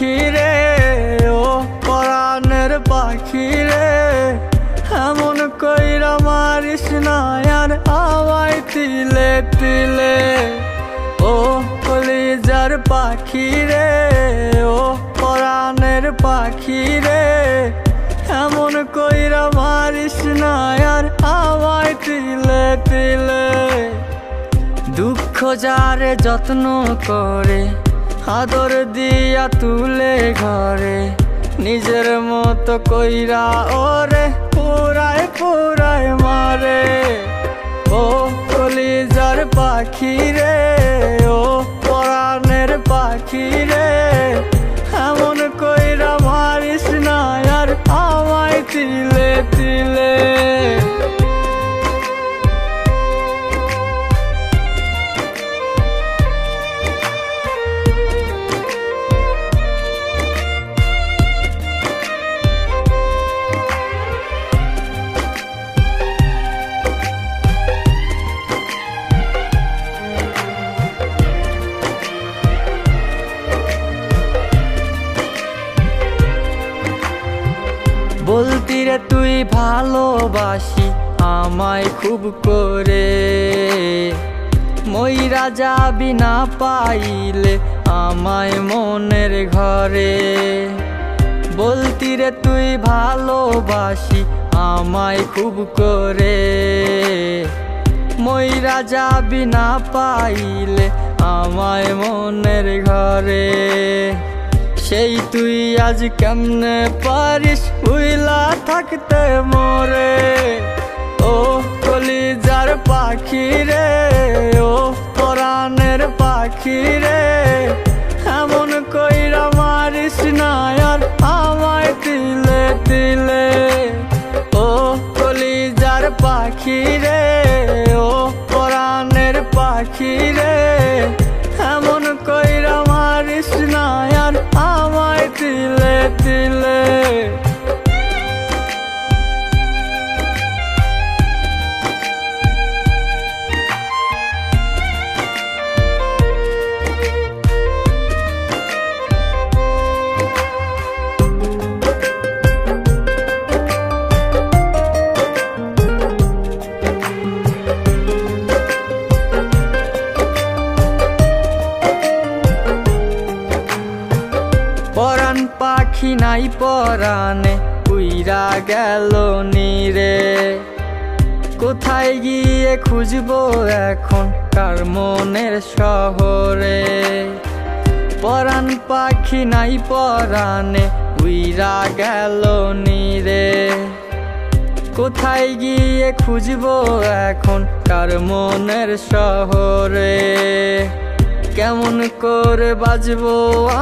পাখি রে, ও পরাণের পাখি রে, এমন কইরা মারিস না আর আমায় তিলে তিলে। ও কলিজার পাখি রে, ও পরাণের পাখি রে, এমন কইরা মারিস না আর আমায় তিলে তিলে। দুঃখ যারে যত্ন করে, আদর দিয়া তুলে ঘরে, নিজের মতো কইরা ওরে পুরায় পুরায় মারে। ও কলিজার পাখি রে, ও পরাণের পাখি রে, এমন কইরা মারিস না আর আমায় তিলে তিলে। বলতি রে তুই ভালোবাসি আমায় খুব করে, মইরা যাবি না পাইলে আমায় মনের ঘরে। বলতি রে তুই ভালোবাসি আমায় খুব করে, মইরা যাবি না পাইলে আমায় মনের ঘরে। সেই তুই আজ কেমনে পারিস ভুইলা থাকতে মোরে। ও কলিজার পাখি রে, ও পরাণের পাখি রে, এমন কইরা মারিস না আর আমায় তিলে তিলে। ও কলিজার পাখি রে, ও পরাণের পাখি রে, এমন কইরা মারিস না আর আমায় তিলে তিলে। পরাণ পাখি নাই পরাণে উইরা গেল নীরে, কোথায় গিয়ে খুঁজবো এখন কার মনের শহরে। পরাণ পাখি নাই পরাণে উইরা গেল নীরে, কোথায় গিয়ে খুঁজবো এখন কার মনের শহরে। কেমন করে বাজবো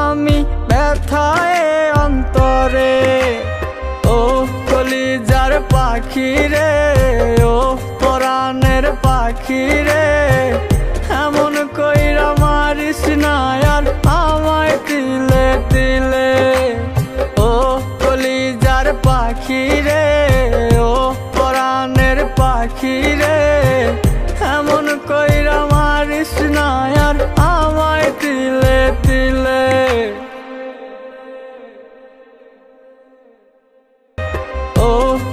আমি ব্যথায় অন্তরে। ও কলিজার পাখি রে, ও পরাণের পাখি রে, এমন কইরা মারিস না আর আমায় তিলে তিলে। ও কলিজার পাখি রে, ও পরাণের পাখি রে, এমন কইরা মারিস না আর আমায় তিলে তিলে। ও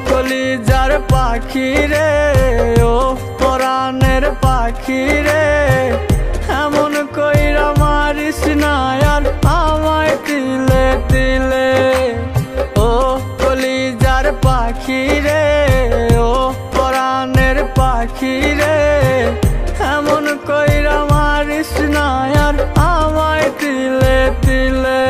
কলিজার পাখি রে, ও পরাণের পাখি রে, এমন কইরা মারিস না আর আমায় তিলে তিলে। ও কলিজার পাখি রে, ও পরাণের পাখি রে, এমন কইরা মারিস না আর আমায় তিলে তিলে। ও কলিজার পাখি রে, ও পরাণের পাখি রে, এমন কইরা মারিস না আর আমায় তিলে তিলে।